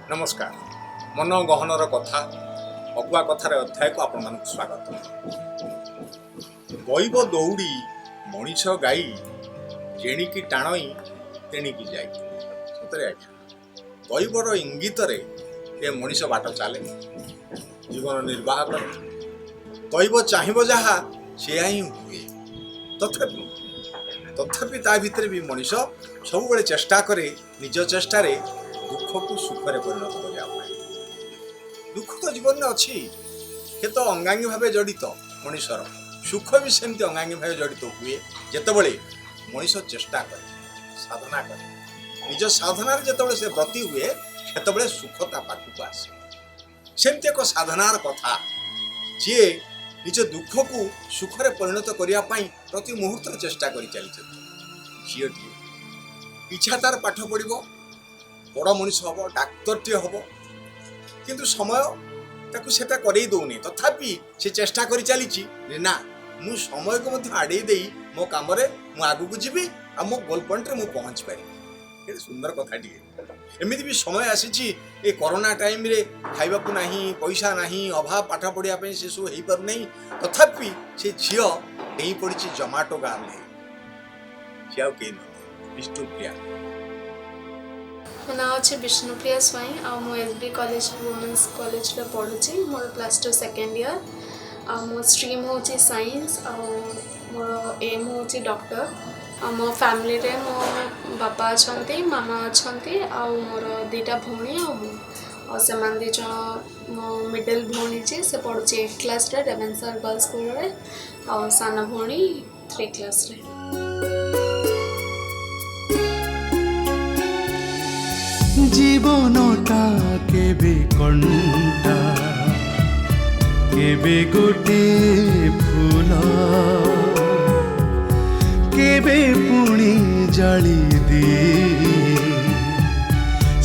नमस्कार मन गहनर कथा अगुआ कथार अध्याय को आपण मानक स्वागत। गईब दौड़ी मनीष गाई जेणिकी टाणई तेणिकी जाई सतरे आज्ञा गईबर इंगित ए मनीष बाट चले जीवन निर्वाह करे गईब चाहिए जहा से ही हुए तथापि ता भितर भी मनीष सब बेले चेष्टा करे निज चेष्टा दुख को सुखरे परिणत करने दुख तो जीवन में अच्छी हे तो अंगांगी भाव जड़ित मनीषर सुख भी सेमती अंगांगी भाव जड़ित हुए जितेबले मनीष चेष्टा करे साधना करे निज साधनार जितेबले से व्रती हुए सेतेबले सुख ता पाखक आसे सेमती एक साधनार कथा जी निज दुख को सुखरे परिणत करने प्रति मुहूर्त चेष्टा कर चली झीटी इच्छा तार पाठ पढ़ो बड़ मनीष हम डाक्तरटे हम किंतु समय ताकू सेटा करई दौनी तथापि से चेष्टा कर चली ना मु समय को मध्य आड़े दे मो काम मु आगू को जीवी आ मो गोल पॉइंट रे मु पहुंच पारि ये सुंदर कथा टी एमिति भी समय आसी ए कोरोना टाइम रे खाइबा को नहीं पैसा नहीं अभाव पाठ पढ़िया पे से सब हेई पर नहीं तथापि से झियो डेई पड़ी जोमाटो गाम ले झिया के विष्णुप्रिया मो ना अच्छे विष्णुप्रिया स्वाई आ मो एसबी कॉलेज वुमेन्स कॉलेज रे पढ़ुची मोर प्लस 2 सेकेंड ईयर आ मो स्ट्रीम होची साइंस आ मोर एम होची डॉक्टर आ मो फैमिली रे मो बापा अछंती मामा अछंती आ मोर दुटा भौणी आ मु आ सेमान दी जण मो मिडिल भौणी जे से पढ़ुची 8 क्लास रे रेवेन्सा गर्ल्स स्कूल रे आ साना भौणी 3 क्लास रे। जीवनटा केबे कंटा केबे गोटे फूल केबे पुणी जाली दी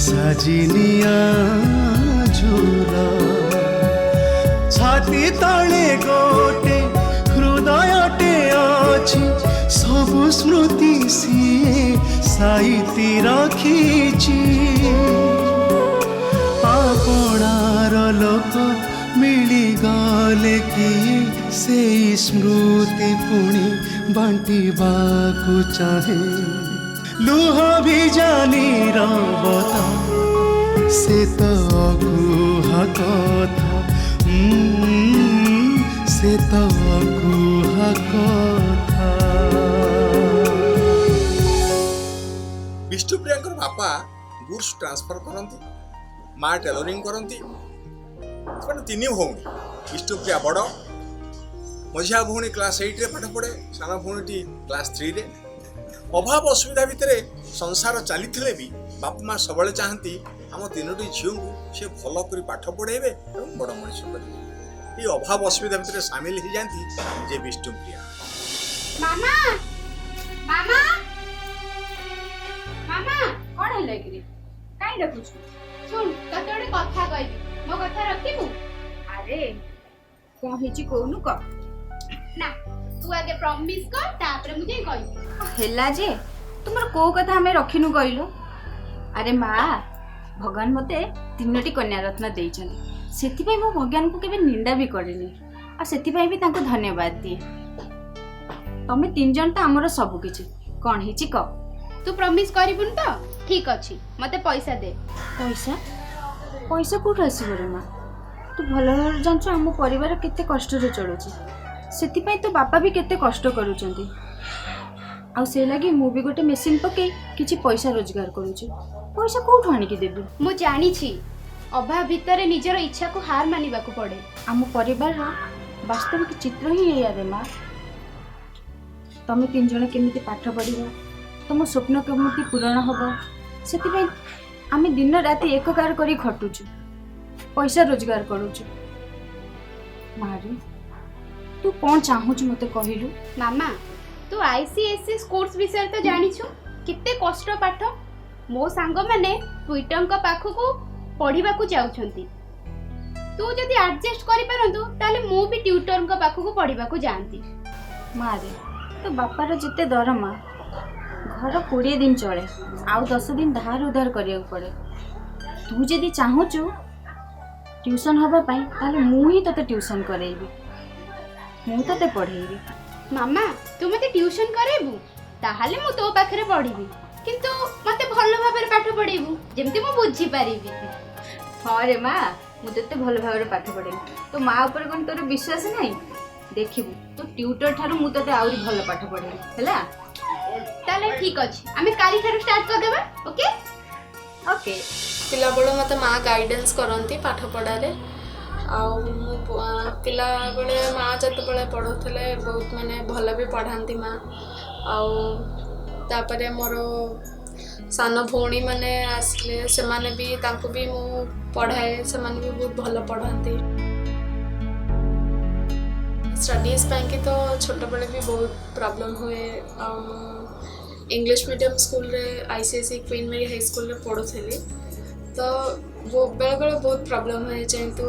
साजिनिया झूला छाती तले गोटे हृदयटे अछि सब स्मृति सिए साइती रखीची आपणार लोक मिली गले कि से स्मृति पुणी बांटिबाकु चाहे लुह भी जानी रबता से तो अकुहा कथा से तो अकुहा कथा। विष्णुप्रिया बापा गुड्स ट्रांसफर करती माँ टेलरिंग करती तीन भौणी विष्णुप्रिया बड़ मझिया भौणी क्लास 8 रे पाठ पढ़े साना भौणी क्लास 3 रे अभाव असुविधा भितर संसार चली भी बापा माँ सब चाहती आम तीनोटी झील को सी भल कर पाठ पढ़ेबे और बड़ मनीष करेंगे ये अभाव असुविधा भितर सामिल हो जाती जे विष्णुप्रिया। मामा मामा मामा कौन है लगी काई रखुछ सुन तते गोटे कथा कहबी मो कथा रखिबू अरे कोन हिची कोनु क ना तू आगे प्रॉमिस कर तापर मुझे कहबी हेला जे तुमर को कथा हमें रखिनु कहलो अरे माँ भगवान मते तीनोटी कन्या रत्न देइछन सेति पई मो भगवान को केबे निंदा भी करेनी आ सेति पई भी तांको धन्यवाद दिए तमे तीन जन त हमर सब किछि कोन हिची क तू प्रॉमिस करिबुन तो ठीक अछि मते पैसा दे पैसा पैसा कोठ आसीबो रे माँ तू भलो जानछ हम परिवार केते कष्ट रे चलुछि सेति पई तो बापा भी केते कष्ट करूचंती आ से लगी मु भी गोटे मेसिन पके किछि पैसा रोजगार करूछि पैसा कोठ आनी के देबी मु जानी छी अभाव भितर निजर इच्छा को हार मानिबा को पड़े आम परिवार वास्तविक चित्र ही एया रे माँ तमे तीन जण केमिति पाठ पढ़िबा तुम स्वप्न केमिति पूरण हबो सेति पई आमे दिन राति एककार करी खटुछु पैसा रोजगार करूछु मारे तू कौन चाहूछु मते कहिलु मामा तू आईसीएससी कोर्स विषय तो जानी छु कितने कष्ट पाठ मो सांग माने ट्विटर का पाख को पढ़िबा को जाउछंती तू जदी एडजस्ट करि परंतु ताले मो भी ट्यूटर का पाख को पढ़िबा को जानती मारे तो बापार जिते दरमा घर 20 दिन चले आउ 10 दिन धार उधार करिया पड़े तू जदि चाहूचु ट्यूशन हवा पाई ताले मु ही तते ट्यूशन करेबी मु तते पढ़ेबी। मामा तू मते ट्यूशन करेबू ताहाले मु तो पाखरे पढ़िबी किंतु मते भलो भाबरे पाठ पढ़ेबू जेमति मु बुझी पारिबी। हाँ रे माँ मु तते भल भाव पाठ पढ़ेबी तो माँ ऊपर कौन तोर विश्वास नहीं देखिबू तो ट्यूटर ठारू मु तते आउरी भल पाठ पढ़ेबी हैला। ताले ठीक अछि आमे काली ठारू स्टार्ट कर देबा। ओके ओके पिला बेले मते माँ गाइडेंस करंती पाठ पढ़ारे आउ पिला बेले माँ जते बेले पढ़ुଥିଲେ बहुत माने भल भी पढ़ांती माँ आउ तापरे मोर सान भौणी माने आसले से माने भी तांको भी मु पढ़ाए से माने भी बहुत भल पढ़ांती। स्टडीज पाई कि तो छोट बेले भी बहुत प्रॉब्लम हुए इंग्लिश मीडियम स्कूल रे आईसीएसई क्वीन मेरी हाई स्कूल रे पढ़ुଥିଲି तो वो बेले बेले बहुत प्रॉब्लम हुए जेहेतु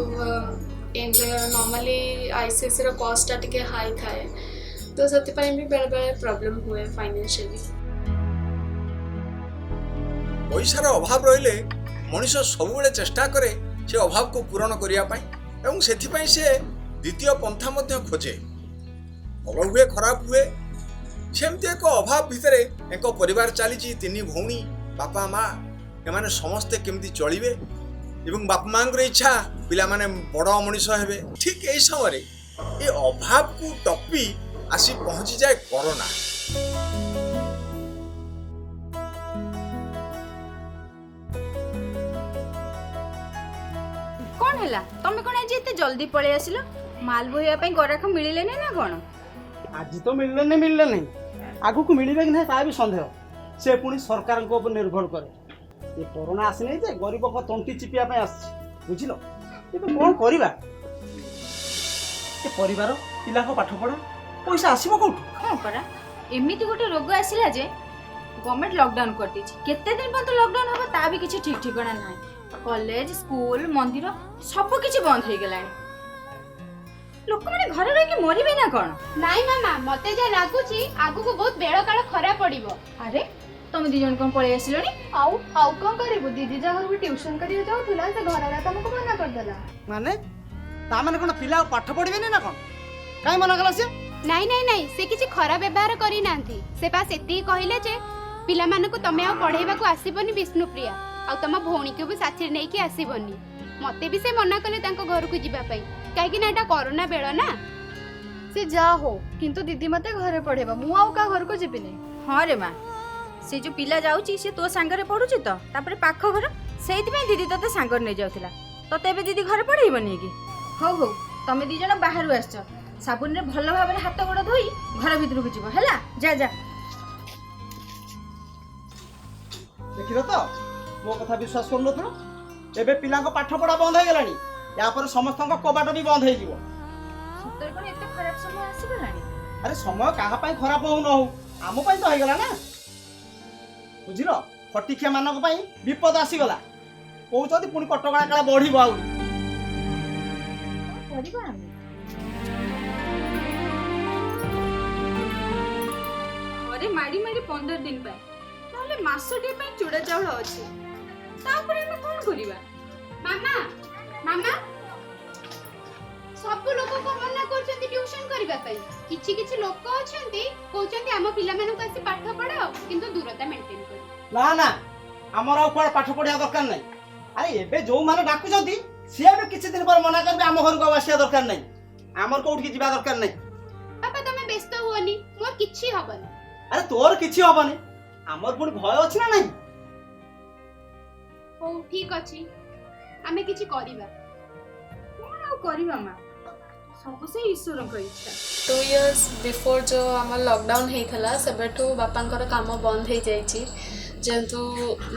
नॉर्मली आईसीएसई रो कॉस्ट टिके हाई थाए तो से भी बेले बेले प्रॉब्लम हुए फाइनेंशियली। पैसार अभाव रहिले मनीष सबुबले चेष्टा करे से अभाव को पूरण करिया पाई एवं सेथिपाई से द्वितीय पंथा मध्य खोजे भल हुए खराब हुए सेमती एक अभाव भितर एक परिवार चली तीन भौणी बापा माँ एमाने समस्ते केमती चलिबे एवं बापा माँ इच्छा पिला माने बड़ मनीष हेबे ठीक यही समय ये अभाव को टपी आसी पहुंची जाए कोरोना। कौन हैला तमे कोन आज एते जल्दी पळे आसिलो माल बोहिया पई गराख मिलिले ना कोन आज तो मिलले नहीं आगु को मिलबे कि नहीं ता भी संदेह से पुणी सरकार को ऊपर निर्भर करे ये कोरोना आसी नहीं जे गरीब को तंटी चिपिया पे आसी बुझिलो ये तो कोन करबा ये परिवार पिला को पाठ पढ़ा पैसा आसीबो कोठु हां परा एमिति गोटे रोग आसिला जे गवर्नमेंट लॉकडाउन कर दी केते दिन पर लॉकडाउन होबा ता भी किछि ठीक ठिकाना नाही कॉलेज स्कूल मंदिर सब किछि बंद हो गेलानी लोक माने घरे रह के मरिबे ना कोन नाई मामा मते जे लागुची आगु को बहुत बेळ काळ खरा पड़िबो। अरे तुम दी जन कोन पळे आसिलोनी आउ कोन करिबो दीदी जा घर ट्यूशन करियो जाउथुला से घररा तुमको मना कर देला माने ता माने कोन पिला पाठ पढ़िबे ना कोन काई मना कला से नाई नाई नाई से किछि खरा व्यवहार करी नांती से पास एती कहिले जे पिला मानको तमे आ पढेबा को आसीबनी विष्णुप्रिया आ तम भौणी को भी साथी नै कि आसीबनी मते भी से मना कले तांको घर को जिबा पई काहे कि ना एटा कोरोना बेळ ना से जा हो किंतु दीदी मते घरे पढेबा मु आउ का घर को जिबिनी। हाँ रे माँ से जो पिला जाउची से तो सांगरे पढुची तो तापर पाखो घर सेइति में दीदी तते सांगर नै जाउथिला तते एबे दीदी घरे पढेइबनी कि हो हो तमे दी जण बाहरु आछो साबुन रे भलो भाबरे हाथ गोड़ धोई घर भीतर को जिवो हैला जा जा देखिलो तो मो कथा विश्वास कर नथलो एबे पिला को पाठ पढ़ा बंद हो गेलानी या पर समस्त को कबाट भी बंद हो जीवो सतर कोन एते खराब समय आसी गलानी अरे समय कहा पाई खराब हो न हो आम पाई तो हो गेला ना बुझिलो फटिखिया मानक पाई विपद आसी गला कहउछथि पुनी कटकड़ा काला बढ़िबो आउ परिबा हम अरे मारी मारी 15 दिन पाई ताले मासटी पाई चूड़ा चावल अछि तापर हम कोन करिबा मामा मामा सब लोग को मना करछंती ट्यूशन करबा पई किछि किछि लोक अछंती कहउछंती हम पिला मानको आसी पाठ पढाओ किंतु दूरता मेंटेन करो ना ना हमर आ कोड पाठ पढ़िया दरकार नै अरे एबे जो माने डाकु जंती से भी किछि दिन पर मना करबे हम घर को आसिया दरकार नै हमर कोठ की जीवा दरकार नै पापा तमे व्यस्त होनी मोर किछि हबनी अरे तोर किछि हबनी हमर पुनी भय अछि ना नै हो ठीक अछि आमे किछि करिबा कोन आ करिबा मां सब से ईश्वर को इच्छा 2 इयर्स बिफोर जो आम लॉकडाउन होता सेबेठू बापांकर काम बंद हो जाइए जेहेतु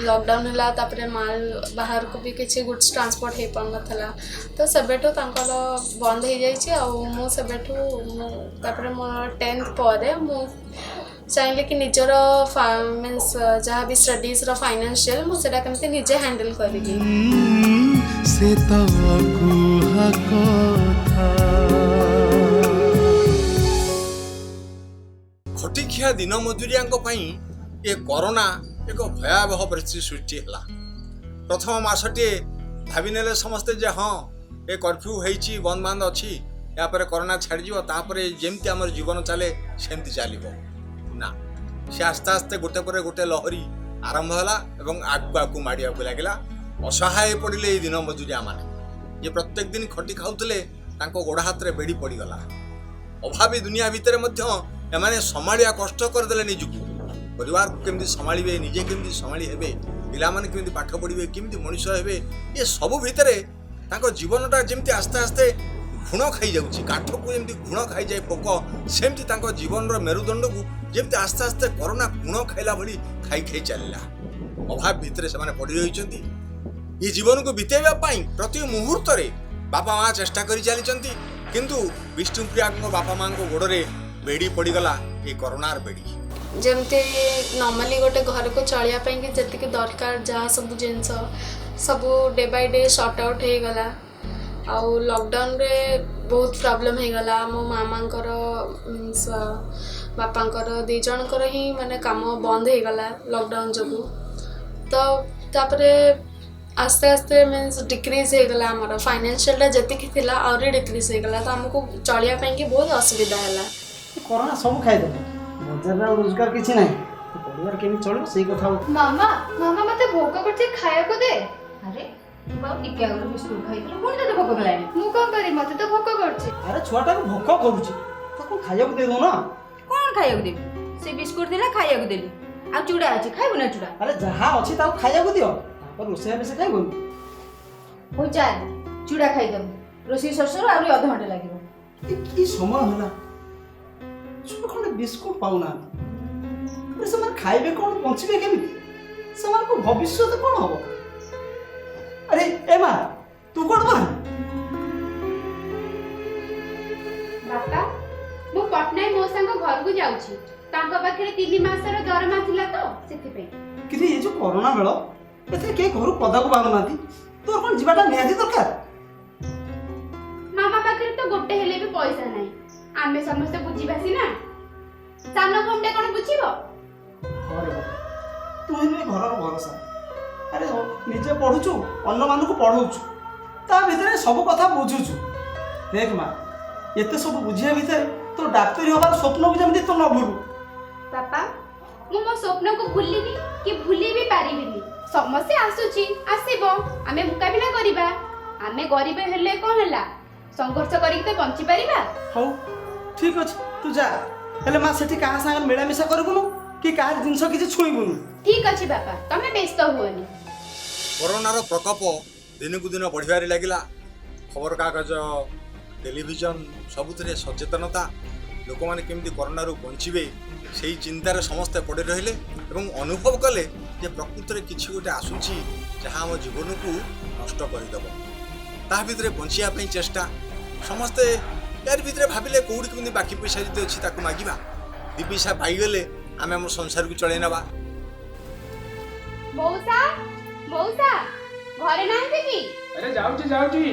लॉकडाउन है तापर माल बाहर को भी किसी गुड्स ट्रांसपोर्ट हो पार नाला तो सेबेठू बंद हो जाइए सेबेठू तापर मो 10th पर मु चाहिए कि निजर मीन्स जहाँ भी स्टडीज रो फाइनेंशियल मुझे केमती निजे हैंडल करी से तो कुहा कथा खटिखिया दिन मजुरिया ये कोरोना एक भयावह परिस्थिति सृष्टि है प्रथम मासटे भावी नेले समस्ते जे हाँ ये कर्फ्यू होइछि बंद बांध अच्छी यापर कोरोना छाड़ीज तापर जमती आम जीवन चले सेमती चलो ना से आस्ते आस्ते गोटे पर गोटे लहरी आरंभ होला एवं आगु आगु माड़िया लगिला असहाय पड़े ये दिन मजुरिया माने जे प्रत्येक दिन खटी खाऊले गोड़ हाथ में बेड़ी पड़गला अभावी दुनिया भितर एमाने संभालिया कष्ट करदे निजुक परिवार को केमती संभाଳିबे निजे केमती संभाली हेबे पिला माने केमती पाठ पढ़िबे केमती मनुष्य हेबे ये सब भितर तांको जीवनटा जेमती आस्ते आस्ते घुण खाई जाउछि काठ को जेमती घुण खाई जाए पोक सेमती तांको जीवन रो मेरुदंड को जेमती आस्ते आस्ते कोरोना घुण खाइला भली खाई खाई चलला अभाव भितर से माने पड़ी रहिचंती ये जीवन को बितेबा पाई प्रति मुहूर्त रे बापा माँ चेष्टा करी चलीचंती किंतु विष्णुप्रिया को बापा माँ को गोड़े बेड़ी पड़गला ये कोरोनार बेड़ी जमती नॉर्मली गोटे घर को चलिया पाई कि जतिक दरकार जहाँ सब जिनस सब day by day sort out हो गला आउ लॉकडाउन रे बहुत प्रॉब्लम हो गला मो मामांकर मीन्स बापांकर दी जनकर ही माने काम बंद हो गला लॉकडाउन जगू तो तापरे आस्ते आस्ते मीन्स डिक्रीज हो गला आमर फाइनेंशियल जतिक थिला और डिक्रीज हो गला तो हमको चलिया पाई कि बहुत असुविधा है कोरोना सब खाईदे बजार रोजगार किसी ना परिवार केमी चलो से कथा मामा मामा मते भोक करछे खाया को दे अरे बाऊ टिके आगु बिस्कुट खाइतलो कोन तते भोक गलानी मु कोन करी मते तो भोक करछे अरे छुआटा को भोक करूची ताको खाया को दे दो ना कौन खाइବାକୁ देबी से बिस्कुट देला खाइବାକୁ देली आ चूड़ा अछि खाइबो ना चूड़ा अरे जहाँ अच्छी ताको खाया को दियो तापर रोसे से खाइबो हो चाल चूड़ा खाइदम रोसी सरसर आउरी आधा घंटा लागिबो ये की समय होला छुआ खंडे बिस्कुट पाउना अरे समान खाइबे कोन पहुंचबे केमी समान को भविष्य तो कोन हबो अरे एमा तू कोन बा बापा मु पटनाई मौसा घर को जाउछी तांको पाखरे 3 मासर दरमा थिला तो सेति पे कि ये जो कोरोना बेलो एथे के घर पदा को बाहर नाती तोर कोन जीवाटा नियादी दरकार मामा पाखरे तो गोटे हेले भी पैसा नाही आमे समस्त बुझीबासी ना सानो कोमटे कोन बुझीबो अरे बाबा तू ही घर भरोसा अरे निजे पढ़ुचु अन्य मानक पढ़ौचु ता भितर सब कथा बुझुचु देख माँ एते सब बुझिया भितर तो डाक्तरी हबार स्वप्न को जमती तो न भूलु पापा मु मो स्वप्न को भूलिनी कि भूली भी पारिबिनी समस्या आसुची आसीबो आमे मुकाबिला करिबा आमे गरीब हेले कोन हला संघर्ष करिक तो बंची परिबा हौ ठीक अछि तू जा हेले माँ सेठी कहाँ संग मेला मिसा करबुनु कि काहर जिंस किछि छुइबुनु ठीक अछि बापा तमे व्यस्त हुओनी कोरोनार प्रकोप दिन को दिन बढ़िबारे लागिला खबर कागज टेलीविजन सबुथिरे सचेतनता लोक माने केमती कोरोना बंचिबे से चिंतार समस्ते पड़े रहिले एवं अनुभव कले जे प्रकृत में किसी गोटे आसूची जहाँ आम जीवन को नष्ट करदेव ता भितर बंचिया चेष्टा समस्ते यार भितर भाविले कौड़ी केमती बाकी पैसा जी अच्छी ताकू मागिबा 2 पैसा पाईगले आम आम संसार को चलई नवा मौसा मौसा घरे नांती की अरे जाऊची जाऊची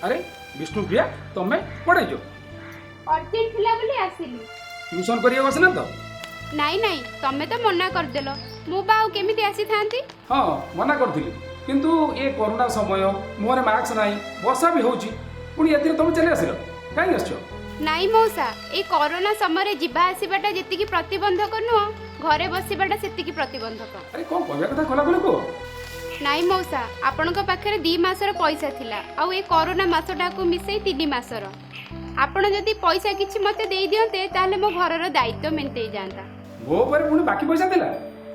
अरे विष्णुप्रिया तमे पड़े जो अर्जेंट थिला बोली आसिली ट्यूशन करिया बस ना तो नाई नाई तमे तो मना कर देलो मु बाऊ केमिति आसी थांती हाँ मना करथिली किंतु ये कोरोना समय मोरे मास्क नाही वर्षा भी होची पुणी एतिर तमे चले आसिलो काई आछो नाई मौसा ए कोरोना समय जिबा आसीबाटा जेतिकी प्रतिबंधक नुह घरे बसीबाटा सेतिकी प्रतिबंधक अरे कोन कहबा कथा खोला खोली को नाई मौसा आपणक पाखरे 2 मासर पैसा थिला आउ ए कोरोना मासटा को मिसई 3 मासर आपण जदि पैसा किछि मते देई दियंते ताले मो घरर दायित्व मेंटेई जानता मो पर पुणी बाकी पैसा देला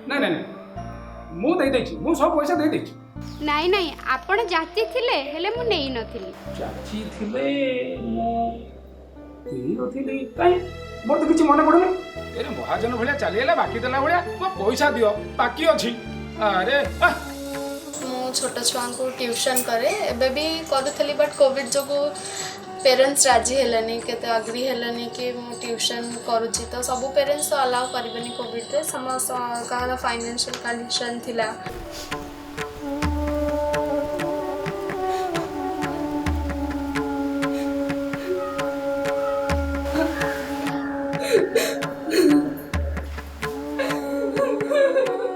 नहीं नहीं मु दे देछि मु सब पैसा दे देछि नाई नाई आपण जाची थिले हेले मु नेई नथिली चाची थिले मु तेरी नथिली काई मोर तो किछि मने पड़ने एरे महाजन भलिया चलिएला बाकी देला भलिया मो पैसा दियो बाकी अछि अरे मु छोट छुआ को ट्यूशन करे एबे भी करूथली बट कोविड जो पेरेंट्स राजी हेलानी केते अग्री हेलानी कि मु ट्यूशन करूची तो सब पेरेंट्स तो अलाउ करबेनी कोविड रे समस्त काला फाइनेंशियल कंडीशन थिला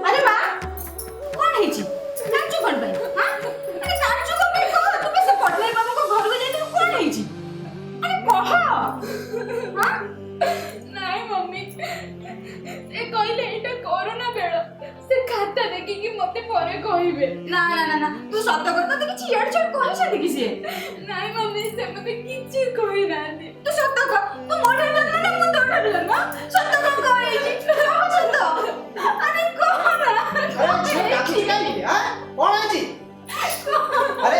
अरे माँ ନା ନା ତୁ ସତ କଥା ତୁ କିଛି ଇଆଡେ ଛାଡ କହିଛନ୍ତି କି ସିଏ? ନାଇଁ ମମି ସେ ମତେ କିଛି କହିନାହାନ୍ତି। ତୁ ସତ କହ ତୁ ମୋ ଠାରୁ ନା ମୁଁ ତୋ ଠାରୁ ନା ସତ କହ କହିଛି ସତ ଆରେ କହ ନା କାନ୍ଦୁଛି କାହିଁକି? କଣ ହେଇଛି? ଆରେ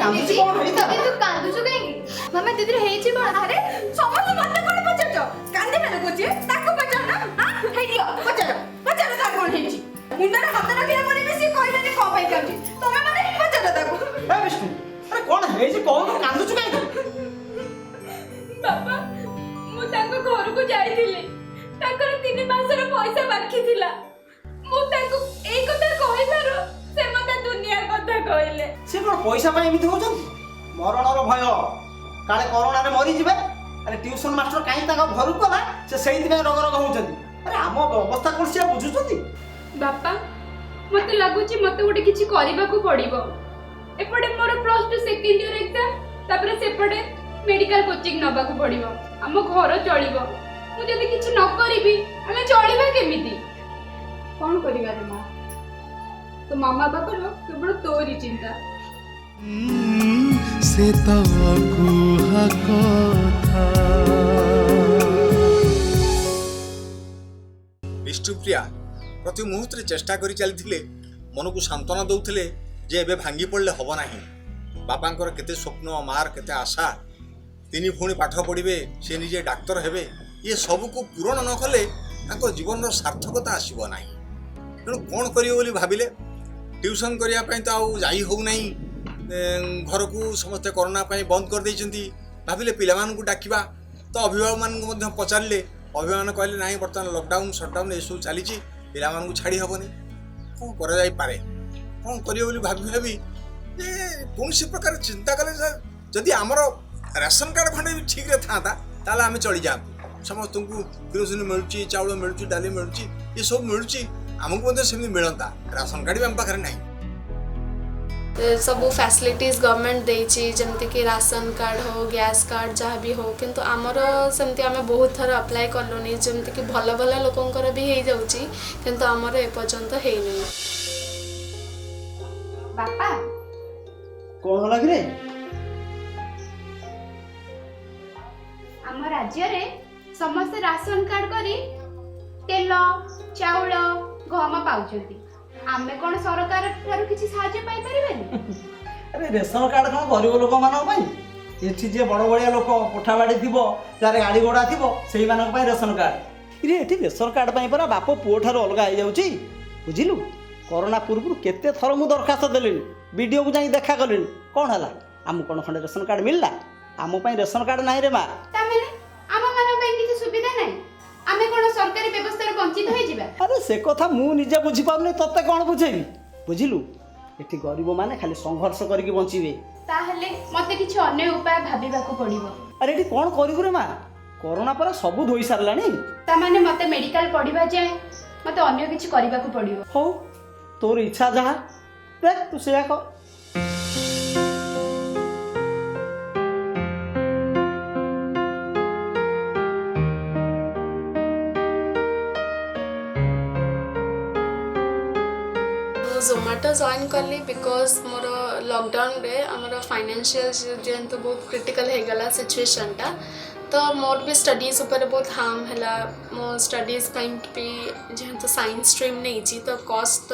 କାନ୍ଦୁଛି କଣ ହେଇଥା? ତୁ କାନ୍ଦୁଛୁ କାହିଁକି? ମାମା ଦିଦିର ହେଇଛି କଣ? ଆରେ ସମସ୍ତେ ମତେ କଣ ପଚାରୁଛ? କାନ୍ଦି ମାନେ କହୁଛି ତାକୁ ପଚାର ନା ହେଇଦିଅ ପଚାର ତାକୁ କଣ ହେଇଛି? ମୁଣ୍ଡରେ ହାତ ରଖିଲା ପରେ ବି ସିଏ କହିଲାନି କଣ ପାଇଁ କାନ୍ଦୁଛି? ତମେ ମାନେ ପଚାର ତାକୁ। ଏ ବିଷ୍ଣୁ ଆରେ କଣ ହେଇଛି କହୁନୁ କାନ୍ଦୁଛୁ କାହିଁକି? ବାପା ମୁଁ ତାଙ୍କ ଘରକୁ ଯାଇଥିଲି। ତାଙ୍କର 3 ମାସର ପଇସା ବାକି ଥିଲା। ମୁଁ ତାଙ୍କୁ ଏଇ କଥା କହିବାରୁ ସେ ମତେ ଦୁନିଆ କଥା କହିଲେ। ସେ କଣ ପଇସା ପାଇଁ ଏମିତି ହଉଛନ୍ତି? ମରଣର ଭୟ କାଳେ କରୋନାରେ ମରିଯିବେ। ଆରେ ଟ୍ୟୁସନ ମାଷ୍ଟର କାହିଁ ତାଙ୍କ ଘରକୁ ଗଲା ସେ ସେଇଥିପାଇଁ ରୋଗ ହଉଛନ୍ତି। ଆରେ ଆମ ଅବସ୍ଥା କଣ ସିଏ ବୁଝୁଛନ୍ତି? ବାପା ମତେ ଲାଗୁଛି ମତେ ଗୋଟେ କିଛି କରିବାକୁ ପଡିବ। ଏପଟେ ମୋର +2 ସେକେଣ୍ଡ ଇୟର ଏକ୍ସାମ, ତାପରେ ସେପଟେ ମେଡିକାଲ କୋଚିଂ ନବାକୁ ପଡିବ। ଆମ ଘର ଚଳିବ। ମୁଁ ଯଦି କିଛି ନ କରିବି ଆମେ ଚଳିବା କେମିତି? କଣ କରିବା ରେ ମା? ତ ମାମା ବାପାର କେବଳ ତୋରି ଚିନ୍ତା। ସେ ତ କୁହା କଥା। ବିଷ୍ଣୁପ୍ରିୟା ପ୍ରତି ମୁହୂର୍ତ୍ତରେ ଚେଷ୍ଟା କରି ଚାଲିଥିଲେ, ମନକୁ ସାନ୍ତ୍ୱନା ଦେଉଥିଲେ ଯେ ଏବେ ଭାଙ୍ଗି ପଡ଼ିଲେ ହେବ ନାହିଁ। ବାପାଙ୍କର କେତେ ସ୍ୱପ୍ନ, ମାର କେତେ ଆଶା, 3 ଭଉଣୀ ପାଠ ପଢ଼ିବେ, ସେ ନିଜେ ଡାକ୍ତର ହେବେ, ଇଏ ସବୁକୁ ପୂରଣ ନ କଲେ ତାଙ୍କ ଜୀବନର ସାର୍ଥକତା ଆସିବ ନାହିଁ। ତେଣୁ କ'ଣ କରିବେ ବୋଲି ଭାବିଲେ। ଟ୍ୟୁସନ୍ କରିବା ପାଇଁ ତ ଆଉ ଯାଇ ହେଉନାହିଁ। ଘରକୁ ସମସ୍ତେ କରୋନା ପାଇଁ ବନ୍ଦ କରିଦେଇଛନ୍ତି। ଭାବିଲେ ପିଲାମାନଙ୍କୁ ଡାକିବା। ତ ଅଭିଭାବକମାନଙ୍କୁ ମଧ୍ୟ ପଚାରିଲେ। ଅଭିଭାବକମାନେ କହିଲେ ନାହିଁ, ବର୍ତ୍ତମାନ ଲକଡାଉନ୍ ସଟଡାଉନ୍ ଏସବୁ ଚାଲିଛି, ପିଲାମାନଙ୍କୁ ଛାଡ଼ି ହେବନି। କ'ଣ କରାଯାଇପାରେ? କ'ଣ କରିବେ ବୋଲି ଭାବି ଯେ କୌଣସି ପ୍ରକାର ଚିନ୍ତା କଲେ ଯଦି ଆମର ରେସନ୍ କାର୍ଡ଼ ଖଣ୍ଡେ ବି ଠିକ୍ରେ ଥାନ୍ତା ତାହେଲେ ଆମେ ଚଳିଯାଆନ୍ତୁ। ସମସ୍ତଙ୍କୁ କିରୋସିନି ମିଳୁଛି, ଚାଉଳ ମିଳୁଛି, ଡାଲି ମିଳୁଛି, ଏସବୁ ମିଳୁଛି, ଆମକୁ ମଧ୍ୟ ସେମିତି ମିଳନ୍ତା। ରାସନ୍ କାର୍ଡ଼ ବି ଆମ ପାଖରେ ନାହିଁ। ସବୁ ଫ୍ୟାସିଲିଟିଜ୍ ଗଭର୍ଣ୍ଣମେଣ୍ଟ ଦେଇଛି, ଯେମିତିକି ରାସନ କାର୍ଡ଼ ହଉ, ଗ୍ୟାସ୍ କାର୍ଡ଼ ଯାହା ବି ହଉ, କିନ୍ତୁ ଆମର ସେମିତି ଆମେ ବହୁତ ଥର ଆପ୍ଲାଏ କଲୁନି। ଯେମିତିକି ଭଲ ଭଲ ଲୋକଙ୍କର ବି ହେଇଯାଉଛି, କିନ୍ତୁ ଆମର ଏପର୍ଯ୍ୟନ୍ତ ହେଇନି। ବାପା କଣ ଲାଗିଲେ? ଆମ ରାଜ୍ୟରେ ସମସ୍ତେ ରାସନ କାର୍ଡ କରି ତେଲ, ଚାଉଳ, ଗହମ ପାଉଛନ୍ତି। ଆମେ କ'ଣ ସରକାର ଠାରୁ କିଛି ସାହାଯ୍ୟ ପାଇପାରିବାନି? ଆରେ ରେସନ କାର୍ଡ଼ କ'ଣ ଗରିବ ଲୋକମାନଙ୍କ ପାଇଁ? ଏଠି ଯିଏ ବଡ଼ ବଡ଼ିଆ ଲୋକ, କୋଠା ବାଡ଼ି ଥିବ, ଯାହାର ଗାଡ଼ି ଘୋଡ଼ା ଥିବ, ସେଇମାନଙ୍କ ପାଇଁ ରେସନ କାର୍ଡ଼। ଏଠି ରେସନ କାର୍ଡ଼ ପାଇଁ ପରା ବାପ ପୁଅ ଠାରୁ ଅଲଗା ହେଇଯାଉଛି। ବୁଝିଲୁ? କରୋନା ପୂର୍ବରୁ କେତେ ଥର ମୁଁ ଦରଖାସ୍ତ ଦେଲିଣି, ବିଡ଼ିଓକୁ ଯାଇ ଦେଖା କଲିଣି। କ'ଣ ହେଲା? ଆମକୁ କ'ଣ ଖଣ୍ଡେ ରେସନ କାର୍ଡ଼ ମିଳିଲା? ଆମ ପାଇଁ ରେସନ କାର୍ଡ଼ ନାହିଁ ରେ ମା। ତାମାନେ ଆମମାନଙ୍କ ପାଇଁ କିଛି ସୁବିଧା ନାହିଁ? ଆମେ କ'ଣ ସରକାରୀ ବ୍ୟବସ୍ଥାରୁ ବଞ୍ଚିତ ହେଇଯିବା? ଆରେ ସେ କଥା ମୁଁ ନିଜେ ବୁଝିପାରୁନି, ତତେ କ'ଣ ବୁଝେଇବି? ବୁଝିଲୁ? ଏଠି ଗରିବମାନେ ଖାଲି ସଂଘର୍ଷ କରିକି ବଞ୍ଚିବେ। ତାହେଲେ ମତେ କିଛି ଅନ୍ୟ ଉପାୟ ଭାବିବାକୁ ପଡ଼ିବ। ଆରେ ଏଠି କ'ଣ କରିବୁ ରେ ମା? କରୋନା ପରା ସବୁ ଧୋଇ ସାରିଲାଣି। ତାମାନେ ମତେ ମେଡିକାଲ ପଢ଼ିବା ଯାଏ ମତେ ଅନ୍ୟ କିଛି କରିବାକୁ ପଡ଼ିବ। ହଉ ତୋର ଇଚ୍ଛା ଯାହା, ଦେଖ ତୁ ସେଇଆ କର। Zomato ଜଏନ୍ କଲି ବିକଜ୍ ମୋର ଲକଡାଉନରେ ଆମର ଫାଇନାନ୍ସିଆଲ ଯେହେତୁ ବହୁତ କ୍ରିଟିକାଲ ହେଇଗଲା ସିଚୁଏସନଟା, ତ ମୋର ବି ଷ୍ଟଡିଜ୍ ଉପରେ ବହୁତ ହାର୍ମ ହେଲା। ମୋ ଷ୍ଟଡିଜ୍ ପାଇଁ ବି ଯେହେତୁ ସାଇନ୍ସ ଷ୍ଟ୍ରିମ୍ ନେଇଛି, ତ କଷ୍ଟ ତ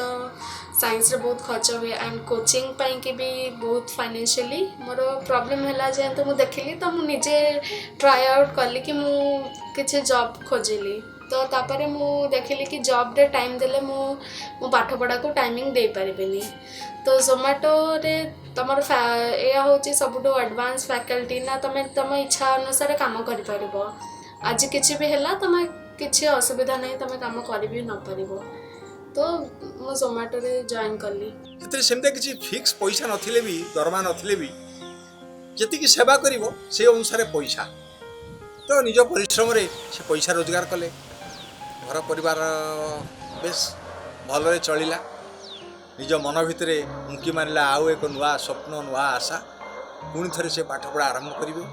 ସାଇନ୍ସରେ ବହୁତ ଖର୍ଚ୍ଚ ହୁଏ, ଆଣ୍ଡ କୋଚିଂ ପାଇଁକି ବି ବହୁତ ଫାଇନାନ୍ସିଆଲି ମୋର ପ୍ରୋବ୍ଲେମ୍ ହେଲା। ଯେହେତୁ ମୁଁ ଦେଖିଲି, ତ ମୁଁ ନିଜେ ଟ୍ରାଏ ଆଉଟ୍ କଲି କି ମୁଁ କିଛି ଜବ୍ ଖୋଜିଲି। ତ ତାପରେ ମୁଁ ଦେଖିଲି କି ଜବ୍ରେ ଟାଇମ୍ ଦେଲେ ମୁଁ ମୋ ପାଠପଢ଼ାକୁ ଟାଇମିଂ ଦେଇପାରିବିନି। ତ ଜୋମାଟୋରେ ତୁମର ଏଇଆ ହେଉଛି ସବୁଠୁ ଆଡ଼ଭାନ୍ସ ଫ୍ୟାକଲ୍ଟି ନା, ତୁମେ ତୁମ ଇଚ୍ଛା ଅନୁସାରେ କାମ କରିପାରିବ। ଆଜି କିଛି ବି ହେଲା, ତୁମେ କିଛି ଅସୁବିଧା ନାହିଁ, ତୁମେ କାମ କରିବି ନପାରିବ। ତ ମୁଁ ଜୋମାଟୋରେ ଜଏନ୍ କଲି। ସେଥିରେ ସେମିତି କିଛି ଫିକ୍ସ ପଇସା ନଥିଲେ ବି, ଦରମା ନଥିଲେ ବି, ଯେତିକି ସେବା କରିବ ସେଇ ଅନୁସାରେ ପଇସା। ତ ନିଜ ପରିଶ୍ରମରେ ସେ ପଇସା ରୋଜଗାର କଲେ, ଘର ପରିବାର ବେଶ ଭଲରେ ଚଳିଲା। ନିଜ ମନ ଭିତରେ ଉଙ୍କି ମାରିଲା ଆଉ ଏକ ନୂଆ ସ୍ୱପ୍ନ, ନୂଆ ଆଶା। ପୁଣି ଥରେ ସେ ପାଠପଢ଼ା ଆରମ୍ଭ କରିବେ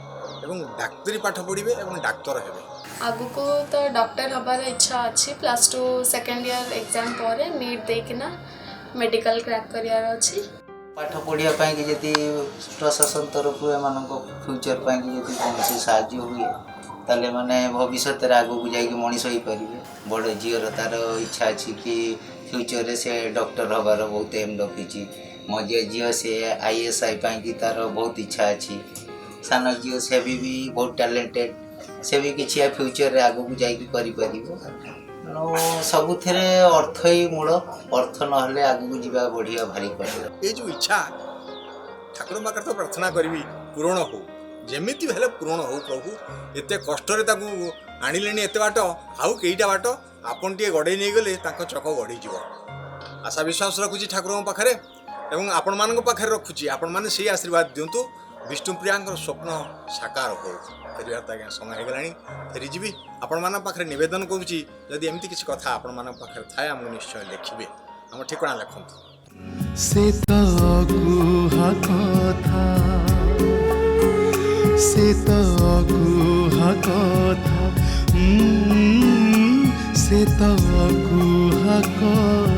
ଏବଂ ଡାକ୍ତରୀ ପାଠ ପଢ଼ିବେ ଏବଂ ଡାକ୍ତର ହେବେ। ଆଗକୁ ତ ଡକ୍ଟର ହେବାର ଇଚ୍ଛା ଅଛି। +2 ସେକେଣ୍ଡ ଇୟର ଏକ୍ଜାମ୍ ପରେ ନିଟ୍ ଦେଇକିନା मेडिकल क्रैक करियर अछि पाठ पढ़िया पाई कि यदि प्रशासन तरफ एमानक फ्यूचर पाई कि यदि कौन साहाଯ୍य हुए ताले माने भविष्य आगू को जाइए मनीष हो पारे बड़ झीर तार इच्छा अच्छी कि फ्यूचर रे से डॉक्टर हबार बहुत एम रखी मझे झील से ISI पाई तार बहुत इच्छा अच्छी सान झील से भी बहुत टैलेंटेड से भी किसी फ्यूचर रे आगू को जाइए सबुथे अर्थ ही मूल अर्थ ना आगू को जीवा बढ़िया भारी कठिन ये जो इच्छा ठाकुर पाखे तो प्रार्थना करी पूरण हो जेमिति हेले पूरण हो प्रभु एते कष्ट आणिले एते बाट आउ कईटा बाट आपन टे गड़े नहीं गले चक गड़ी जीव आशा विश्वास रखुची ठाकुर पाखे एवं आपण मान पाखे रखुची आपण मैंने से आशीर्वाद दिंतु विष्णुप्रिया स्वप्न साकार हो फेर आज्ञा समय होगा फेरीजी आपण मान पाखे नवेदन करुँची जदि एमती किसी कथा आपण मान पाखे थाए आमको निश्चय लिखिए आम ठिकଣା लिखु से तो कुहा कथा से तो कुहा कथा से तो कुहा कथा